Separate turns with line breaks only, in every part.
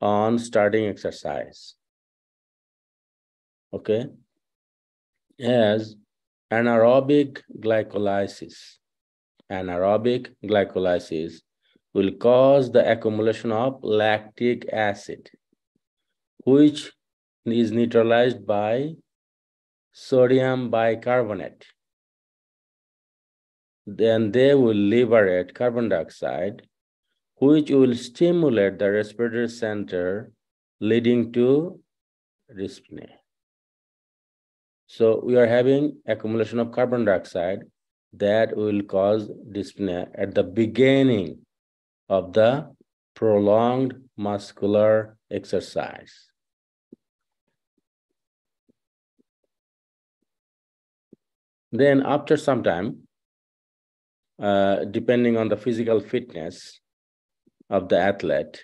on starting exercise. Okay, as anaerobic glycolysis will cause the accumulation of lactic acid, which is neutralized by sodium bicarbonate. Then they will liberate carbon dioxide, which will stimulate the respiratory center, leading to dyspnea. So we are having accumulation of carbon dioxide that will cause dyspnea at the beginning of the prolonged muscular exercise. Then after some time, depending on the physical fitness of the athlete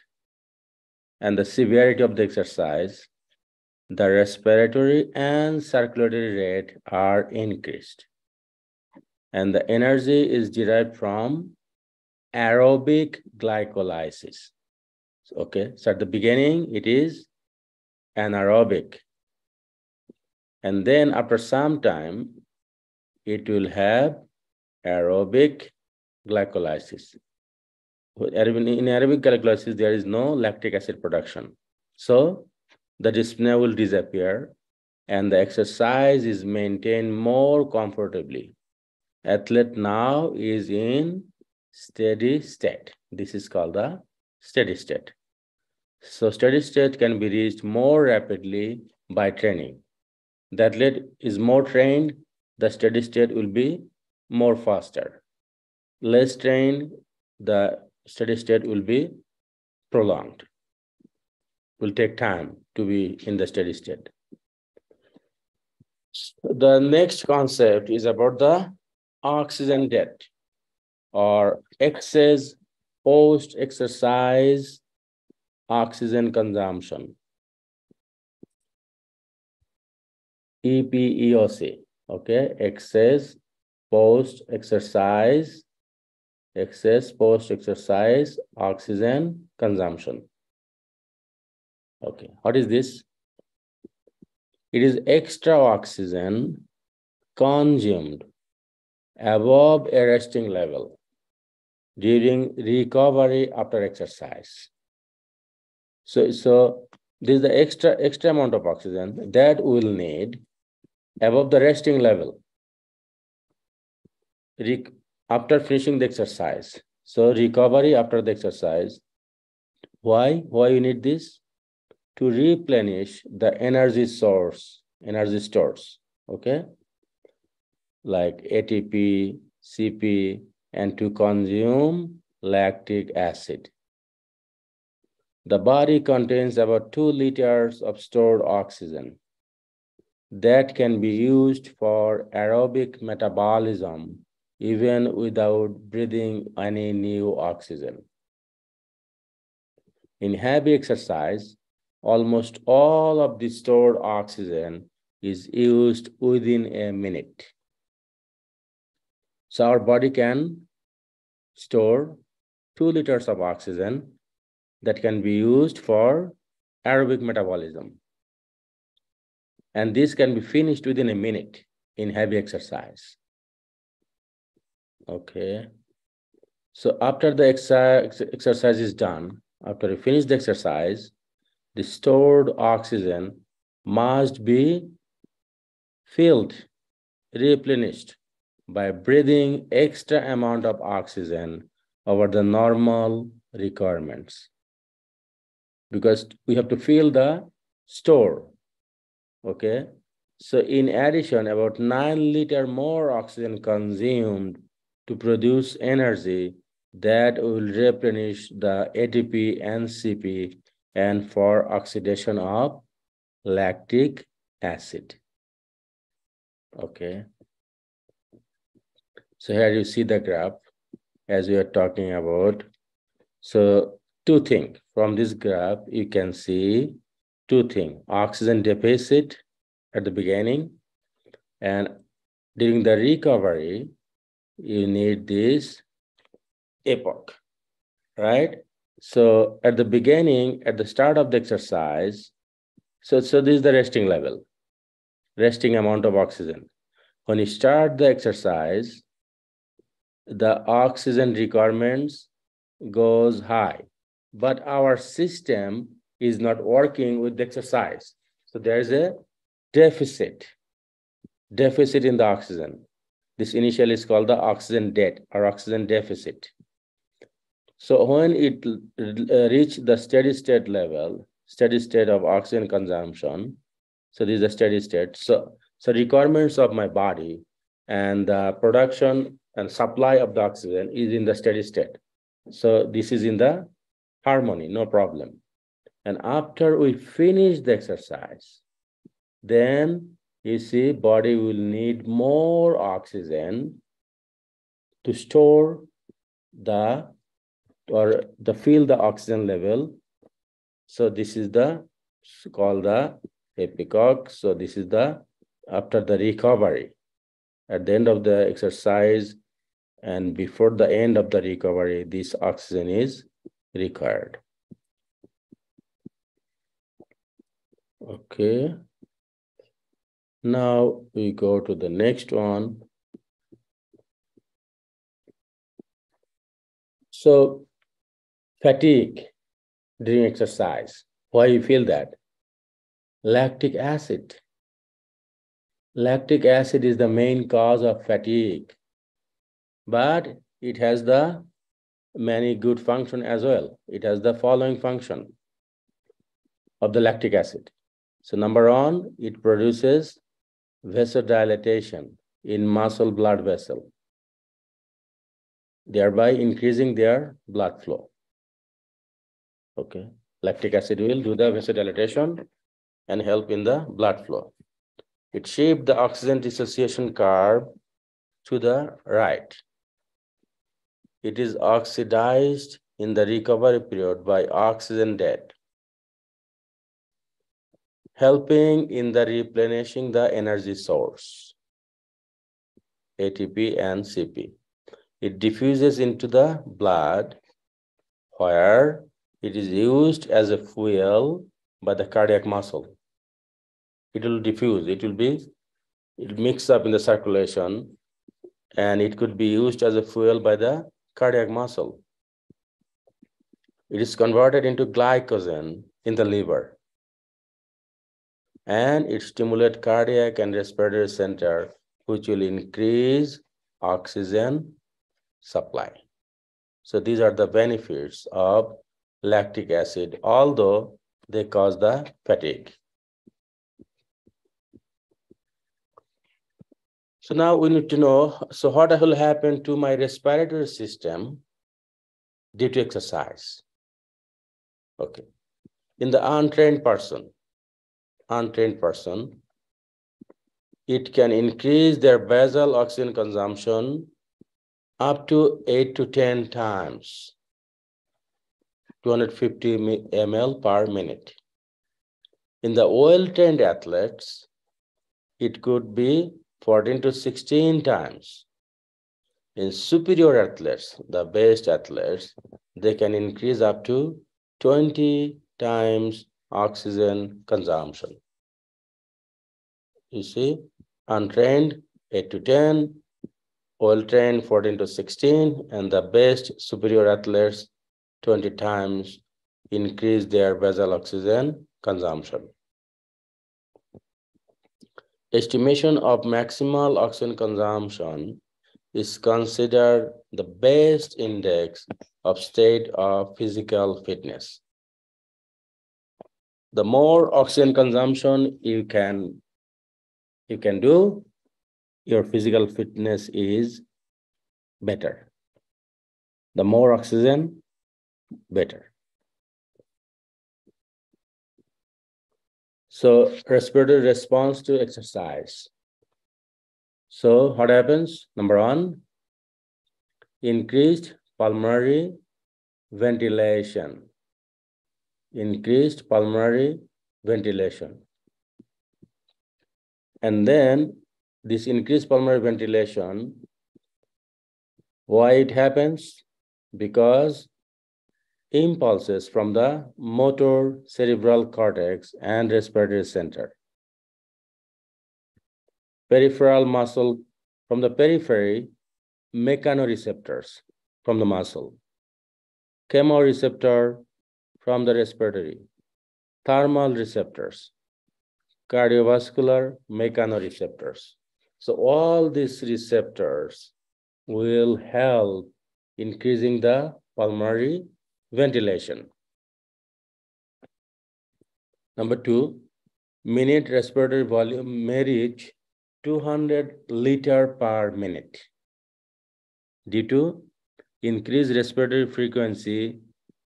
and the severity of the exercise, the respiratory and circulatory rate are increased. And the energy is derived from aerobic glycolysis. Okay, so at the beginning, it is anaerobic. And then after some time, it will have aerobic glycolysis. In aerobic glycolysis, there is no lactic acid production. So the dyspnea will disappear and the exercise is maintained more comfortably. Athlete now is in steady state. This is called the steady state. So steady state can be reached more rapidly by training. The athlete is more trained, the steady state will be more faster. Less trained, the steady state will be prolonged. Will take time to be in the steady state. The next concept is about the oxygen debt or excess post-exercise oxygen consumption. EPEOC, okay, excess post-exercise oxygen consumption. Okay, what is this? It is extra oxygen consumed above a resting level during recovery after exercise. So this is the extra amount of oxygen that we'll need above the resting level after finishing the exercise. So recovery after the exercise. Why you need this? To replenish the energy stores, okay? Like ATP, CP, and to consume lactic acid. The body contains about 2 liters of stored oxygen that can be used for aerobic metabolism even without breathing any new oxygen. In heavy exercise, almost all of the stored oxygen is used within a minute. So our body can store 2 liters of oxygen that can be used for aerobic metabolism. And this can be finished within a minute in heavy exercise. Okay. So after the exercise is done, after you finish the exercise, the stored oxygen must be filled, replenished by breathing extra amount of oxygen over the normal requirements. Because we have to fill the store, okay? So in addition, about 9 liters more oxygen consumed to produce energy that will replenish the ATP and CP and for oxidation of lactic acid. Okay. So here you see the graph as we are talking about. So 2 things from this graph, you can see 2 things: oxygen deficit at the beginning, and during the recovery, you need this epoch, right? So at the beginning, at the start of the exercise, so this is the resting level, resting amount of oxygen. When you start the exercise, the oxygen requirements goes high, but our system is not working with the exercise. So there's a deficit in the oxygen. This initially is called the oxygen debt or oxygen deficit. So when it reach the steady state level, steady state of oxygen consumption, so this is the steady state. So requirements of my body and the production and supply of the oxygen is in the steady state. So this is in the harmony, no problem. And after we finish the exercise, then you see body will need more oxygen to store the fill the oxygen level. So this is the called the epicoc. So this is the after the recovery, at the end of the exercise and before the end of the recovery, this oxygen is required. Okay. Now we go to the next one. So fatigue during exercise. Why you feel that? Lactic acid. Lactic acid is the main cause of fatigue, but it has the many good function as well. It has the following function of the lactic acid. So number one, it produces vasodilatation in muscle blood vessel, thereby increasing their blood flow. Okay, lactic acid will do the vasodilatation and help in the blood flow. It shaped the oxygen dissociation curve to the right. It is oxidized in the recovery period by oxygen debt, helping in the replenishing the energy source, ATP and CP. It diffuses into the blood where it is used as a fuel by the cardiac muscle. It will diffuse, it will mix up in the circulation, and it could be used as a fuel by the cardiac muscle. It is converted into glycogen in the liver, and it stimulates cardiac and respiratory center, which will increase oxygen supply. So these are the benefits of lactic acid, although they cause the fatigue. So now we need to know, so what will happen to my respiratory system due to exercise? Okay. In the untrained person, it can increase their basal oxygen consumption up to 8 to 10 times, 250 ml per minute. In the well-trained athletes, it could be 14 to 16 times. In superior athletes, the best athletes, they can increase up to 20 times oxygen consumption. You see, untrained 8 to 10, well-trained 14 to 16, and the best superior athletes 20 times increase their basal oxygen consumption. Estimation of maximal oxygen consumption is considered the best index of state of physical fitness. The more oxygen consumption you can do, your physical fitness is better. The more oxygen, better. So respiratory response to exercise. So what happens? Number one, increased pulmonary ventilation. Increased pulmonary ventilation. And then this increased pulmonary ventilation, why it happens? Because impulses from the motor cerebral cortex and respiratory center. Peripheral muscle from the periphery, mechanoreceptors from the muscle. Chemoreceptor from the respiratory. Thermal receptors. Cardiovascular mechanoreceptors. So all these receptors will help increasing the pulmonary ventilation. Number 2, minute respiratory volume may reach 200 liter per minute due to increased respiratory frequency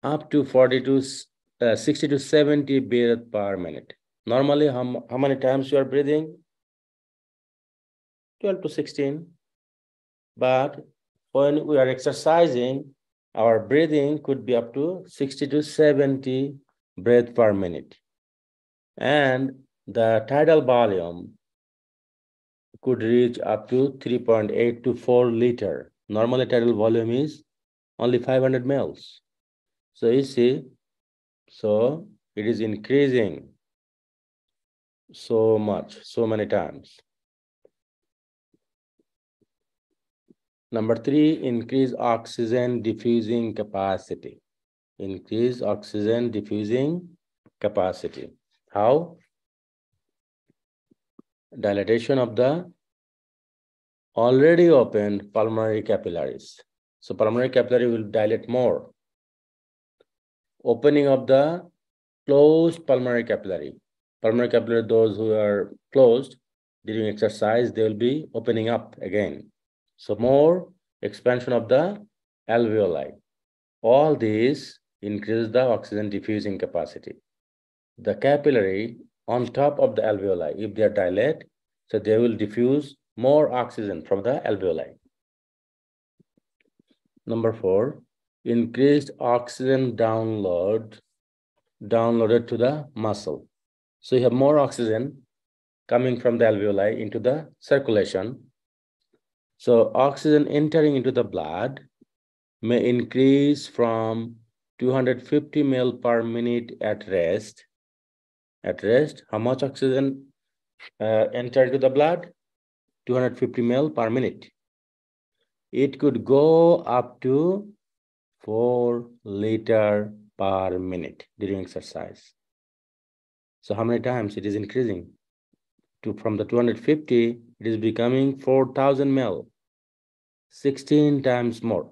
up to 60 to 70 breaths per minute. Normally, how many times you are breathing? 12 to 16. But when we are exercising, our breathing could be up to 60 to 70 breaths per minute. And the tidal volume could reach up to 3.8 to 4 liter. Normally, tidal volume is only 500 mils. So you see, so it is increasing so much, so many times. Number 3, increase oxygen diffusing capacity. Increase oxygen diffusing capacity. How? Dilatation of the already opened pulmonary capillaries. So pulmonary capillary will dilate more. Opening of the closed pulmonary capillary. Pulmonary capillary, those who are closed during exercise, they will be opening up again. So more expansion of the alveoli. All these increase the oxygen diffusing capacity. The capillary on top of the alveoli, if they are dilate, so they will diffuse more oxygen from the alveoli. Number 4, increased oxygen downloaded to the muscle. So you have more oxygen coming from the alveoli into the circulation. So oxygen entering into the blood may increase from 250 ml per minute at rest. At rest, how much oxygen enter into the blood? 250 ml per minute. It could go up to 4 liter per minute during exercise. So how many times it is increasing? From the 250, it is becoming 4,000 ml, 16 times more.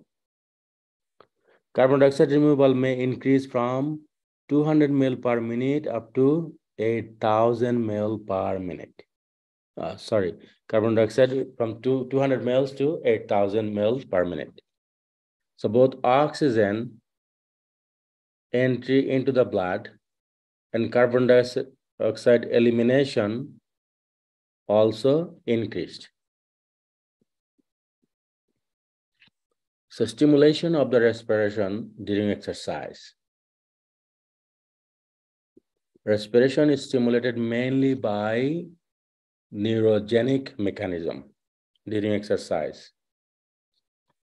Carbon dioxide removal may increase from 200 ml per minute up to 8,000 ml per minute. Carbon dioxide from 200 ml to 8,000 ml per minute. So both oxygen entry into the blood and carbon dioxide elimination also increased. So stimulation of the respiration during exercise. Respiration is stimulated mainly by neurogenic mechanism during exercise.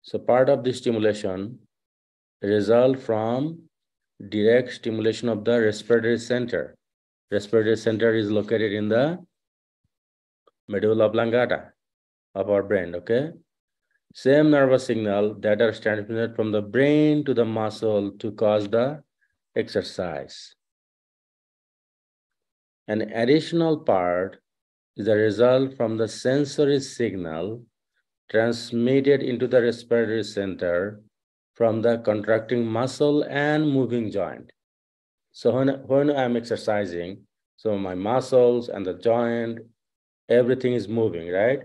So part of the stimulation result from direct stimulation of the respiratory center. Respiratory center is located in the medulla oblongata of our brain, okay? Same nervous signal that are transmitted from the brain to the muscle to cause the exercise. An additional part is a result from the sensory signal transmitted into the respiratory center from the contracting muscle and moving joint. So when I'm exercising, so my muscles and the joint, everything is moving, right?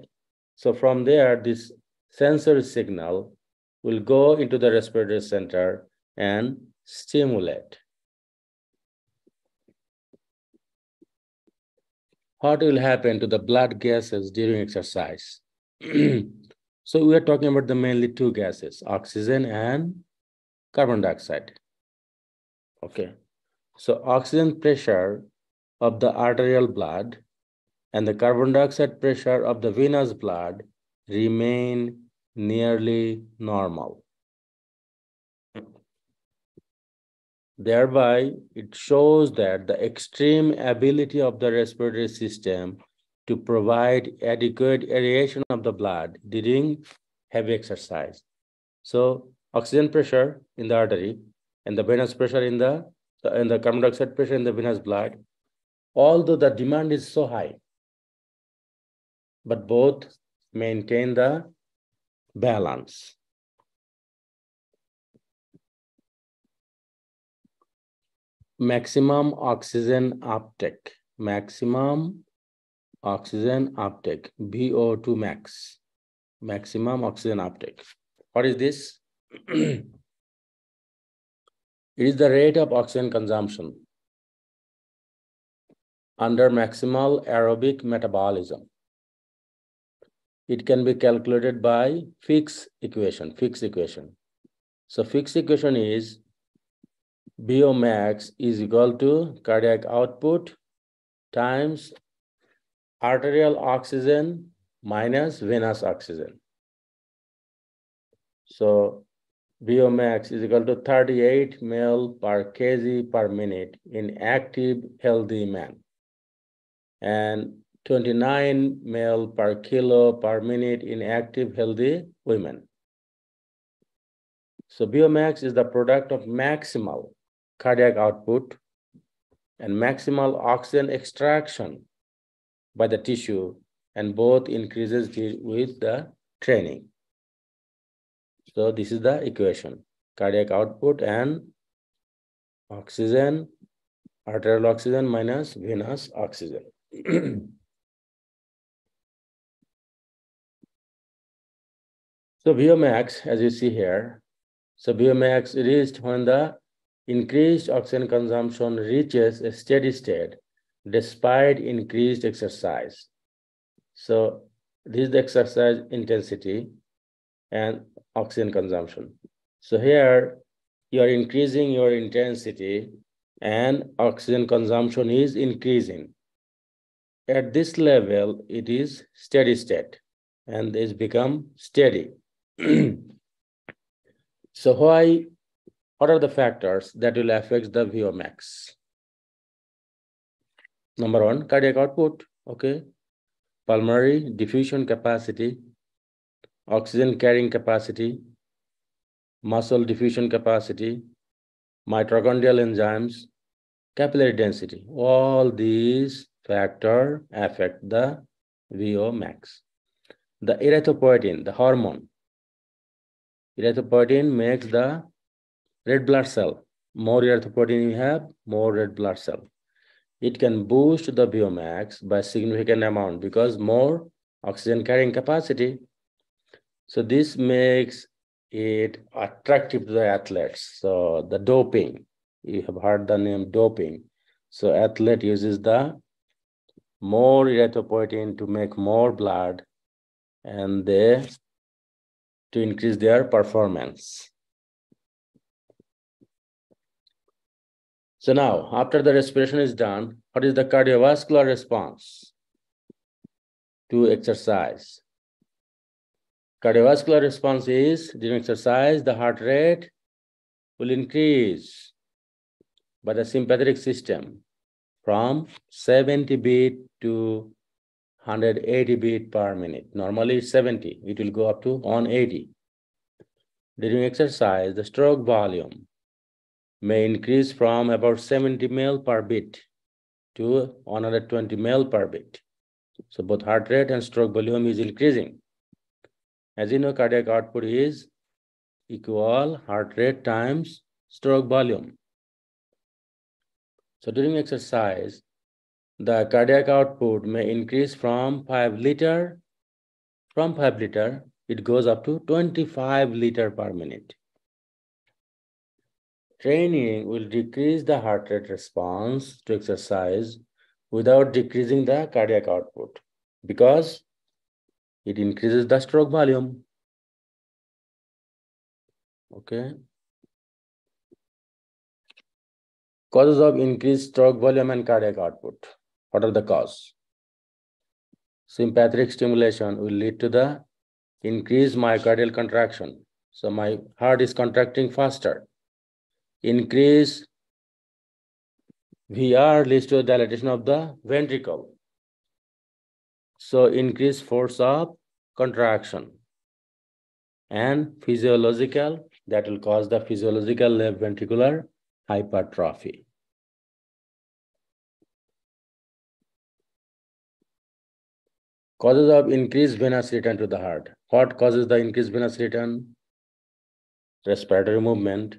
So from there, this sensory signal will go into the respiratory center and stimulate. What will happen to the blood gases during exercise? So we are talking about the mainly 2 gases, oxygen and carbon dioxide. Okay. So oxygen pressure of the arterial blood and the carbon dioxide pressure of the venous blood remain nearly normal. Thereby, it shows that the extreme ability of the respiratory system to provide adequate aeration of the blood during heavy exercise. So oxygen pressure in the artery and the venous pressure in the carbon dioxide pressure in the venous blood, although the demand is so high, but both maintain the balance. Maximum oxygen uptake, VO2 max, maximum oxygen uptake. What is this? It is the rate of oxygen consumption under maximal aerobic metabolism. It can be calculated by Fick's equation. So Fick's equation is VO max is equal to cardiac output times arterial oxygen minus venous oxygen. So VO max is equal to 38 ml per kg per minute in active healthy man and 29 ml per kilo per minute in active healthy women. So VO max is the product of maximal cardiac output and maximal oxygen extraction by the tissue, and both increases with the training. So this is the equation: cardiac output and oxygen, arterial oxygen minus venous oxygen. So VO max, as you see here, so VO max reached when the increased oxygen consumption reaches a steady state despite increased exercise. So this is the exercise intensity and oxygen consumption. So here you are increasing your intensity and oxygen consumption is increasing. At this level, it is steady state and it's become steady. So what are the factors that will affect the VO max? Number one, cardiac output, okay. Pulmonary diffusion capacity, oxygen carrying capacity, muscle diffusion capacity, mitochondrial enzymes, capillary density. All these factors affect the VO max. The erythropoietin, the hormone, erythropoietin makes the red blood cell. More erythropoietin you have, more red blood cell. It can boost the VO max by significant amount because more oxygen carrying capacity. So this makes it attractive to the athletes. So the doping, you have heard the name doping. So athlete uses the more erythropoietin to make more blood and to increase their performance. So now, after the respiration is done, what is the cardiovascular response to exercise? Cardiovascular response is, during exercise, the heart rate will increase by the sympathetic system from 70 beat to 180 beat per minute. Normally it's 70, it will go up to 180. During exercise, the stroke volume may increase from about 70 ml per beat to 120 ml per beat. So both heart rate and stroke volume is increasing. As you know, cardiac output is equal heart rate times stroke volume. So during exercise, the cardiac output may increase from 5 liter. From 5 liter, it goes up to 25 liter per minute. Training will decrease the heart rate response to exercise without decreasing the cardiac output because it increases the stroke volume. Okay. Causes of increased stroke volume and cardiac output. What are the causes? Sympathetic stimulation will lead to the increased myocardial contraction. So my heart is contracting faster. Increase VR leads to a dilatation of the ventricle. So increased force of contraction. And physiological, that will cause the physiological left ventricular hypertrophy. Causes of increased venous return to the heart. What causes the increased venous return? Respiratory movement,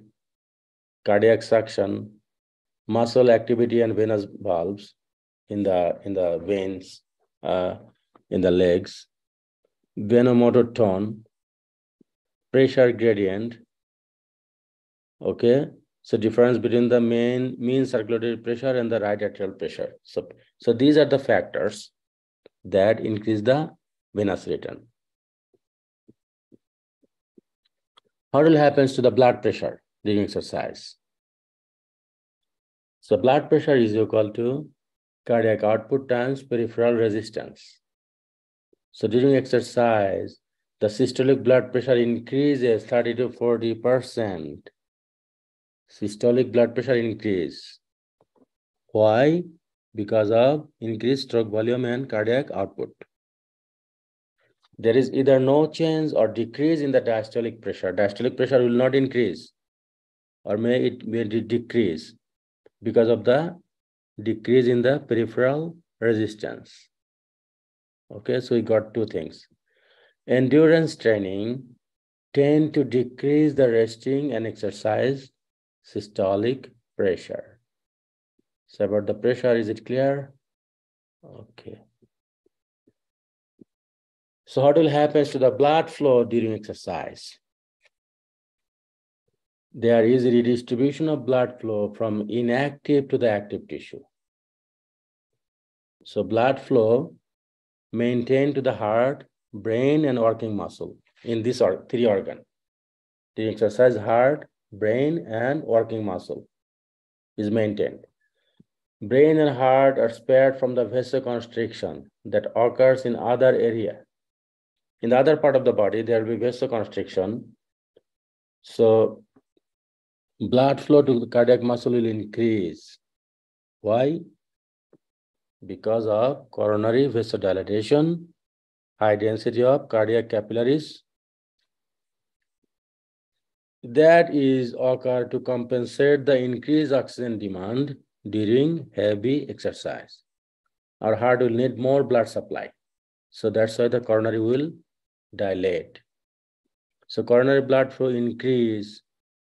cardiac suction, muscle activity and venous valves in the veins, in the legs, venomotor tone, pressure gradient. Okay, so difference between the mean circulatory pressure and the right atrial pressure. So these are the factors that increase the venous return. What will happen to the blood pressure during exercise? So blood pressure is equal to cardiac output times peripheral resistance. So during exercise, the systolic blood pressure increases 30 to 40%. Systolic blood pressure increase. Why? Because of increased stroke volume and cardiac output. There is either no change or decrease in the diastolic pressure. Diastolic pressure will not increase, or may decrease because of the decrease in the peripheral resistance. Okay, so we got two things. Endurance training tend to decrease the resting and exercise systolic pressure. So about the pressure, is it clear? Okay. So what will happen to the blood flow during exercise? There is a redistribution of blood flow from inactive to the active tissue. So blood flow maintained to the heart, brain, and working muscle in these three organs. During exercise, heart, brain, and working muscle is maintained. Brain and heart are spared from the vasoconstriction that occurs in other area. In the other part of the body, there will be vasoconstriction. So blood flow to the cardiac muscle will increase. Why? Because of coronary vasodilatation, high density of cardiac capillaries. That is occur to compensate the increased oxygen demand during heavy exercise. Our heart will need more blood supply. So that's why the coronary will dilate. So coronary blood flow increase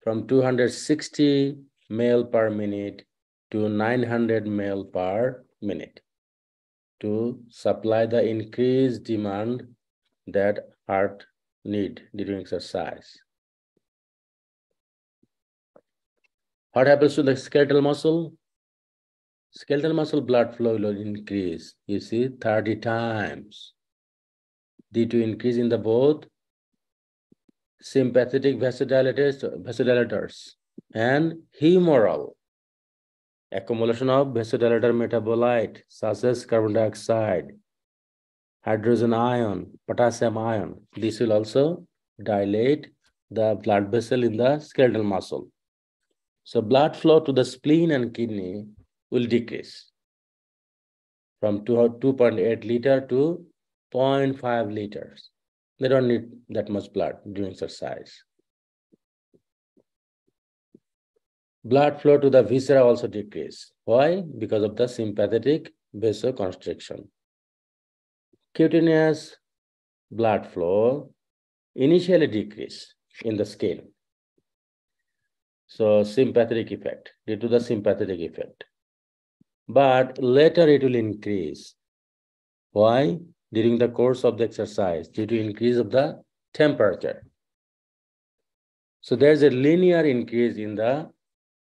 from 260 ml per minute to 900 ml per minute to supply the increased demand that heart need during exercise. What happens to the skeletal muscle? Skeletal muscle blood flow will increase, you see, 30 times due to increase in the both sympathetic vasodilators and humoral accumulation of vasodilator metabolite such as carbon dioxide, hydrogen ion, potassium ion. This will also dilate the blood vessel in the skeletal muscle. So blood flow to the spleen and kidney will decrease from 2.8 liter to 0.5 liters. They don't need that much blood during exercise. Blood flow to the viscera also decrease. Why? Because of the sympathetic vasoconstriction. Cutaneous blood flow initially decrease in the skin. So sympathetic effect, due to the sympathetic effect. But later it will increase. Why? During the course of the exercise, due to increase of the temperature. So there's a linear increase in the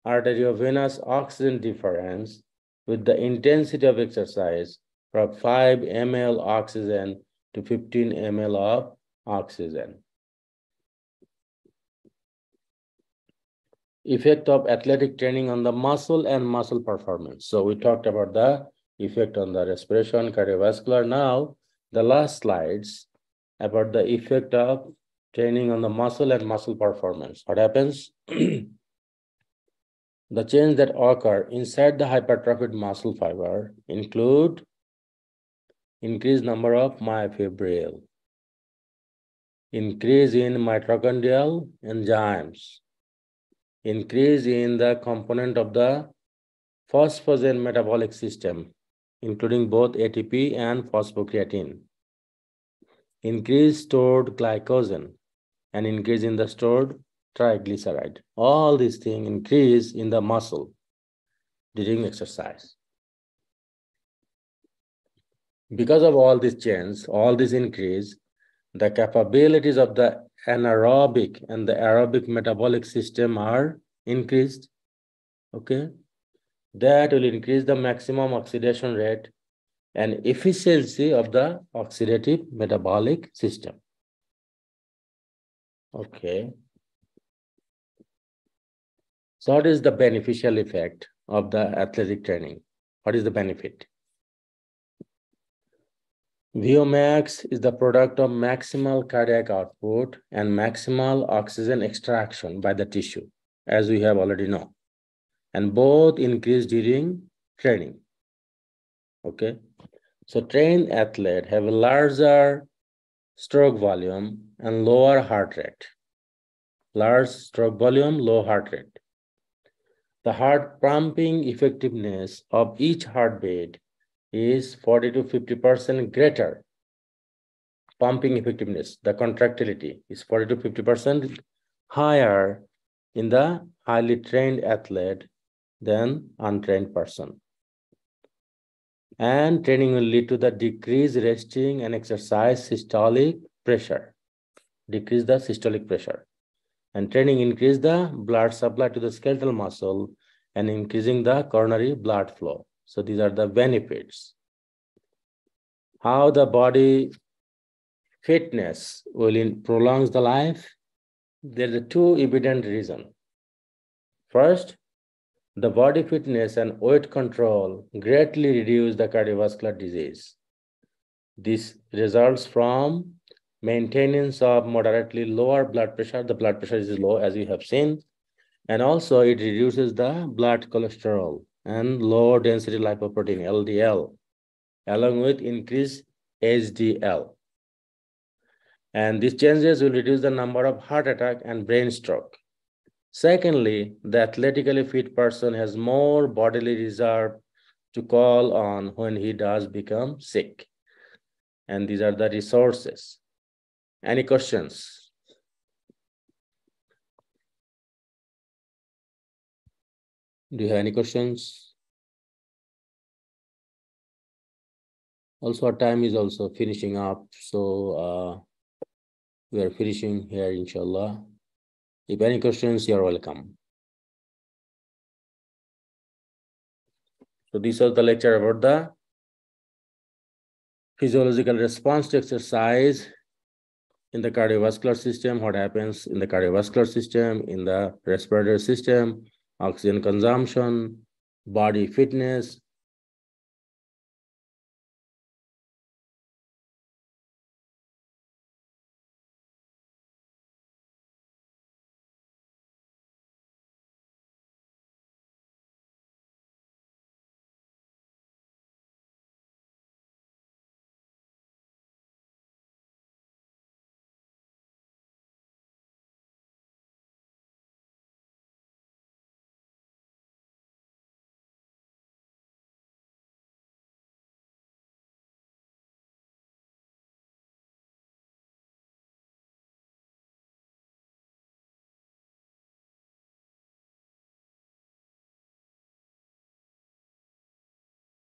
arteriovenous oxygen difference with the intensity of exercise from 5 ml oxygen to 15 ml of oxygen. Effect of athletic training on the muscle and muscle performance. So we talked about the effect on the respiration, cardiovascular. Now, the last slides about the effect of training on the muscle and muscle performance. What happens? The changes that occur inside the hypertrophied muscle fiber include increased number of myofibril, increase in mitochondrial enzymes, increase in the component of the phosphogen metabolic system, including both ATP and phosphocreatine, increase stored glycogen, and increase in the stored triglyceride. All these things increase in the muscle during exercise. Because of all these changes, all this increase, the capabilities of the anaerobic and the aerobic metabolic system are increased. Okay, that will increase the maximum oxidation rate and efficiency of the oxidative metabolic system. Okay. So what is the beneficial effect of the athletic training? What is the benefit? VO max is the product of maximal cardiac output and maximal oxygen extraction by the tissue, as we have already known. And both increase during training. Okay. So trained athletes have a larger stroke volume and lower heart rate. Large stroke volume, low heart rate. The heart pumping effectiveness of each heartbeat is 40 to 50% greater. Pumping effectiveness, the contractility is 40 to 50% higher in the highly trained athlete than untrained person. And training will lead to the decreased resting and exercise systolic pressure. Decrease the systolic pressure. And training increase the blood supply to the skeletal muscle and increasing the coronary blood flow. So these are the benefits. How the body fitness will prolongs the life? There are two evident reasons. First, the body fitness and weight control greatly reduce the cardiovascular disease. This results from maintenance of moderately lower blood pressure. The blood pressure is low, as you have seen. And also it reduces the blood cholesterol and low density lipoprotein, LDL, along with increased HDL. And these changes will reduce the number of heart attack and brain stroke. Secondly, the athletically fit person has more bodily reserve to call on when he does become sick. And these are the resources. Any questions? Do you have any questions? Also, our time is also finishing up. So we are finishing here, inshallah. If any questions, you're welcome. So this was the lecture about the physiological response to exercise in the cardiovascular system, what happens in the cardiovascular system, in the respiratory system, oxygen consumption, body fitness,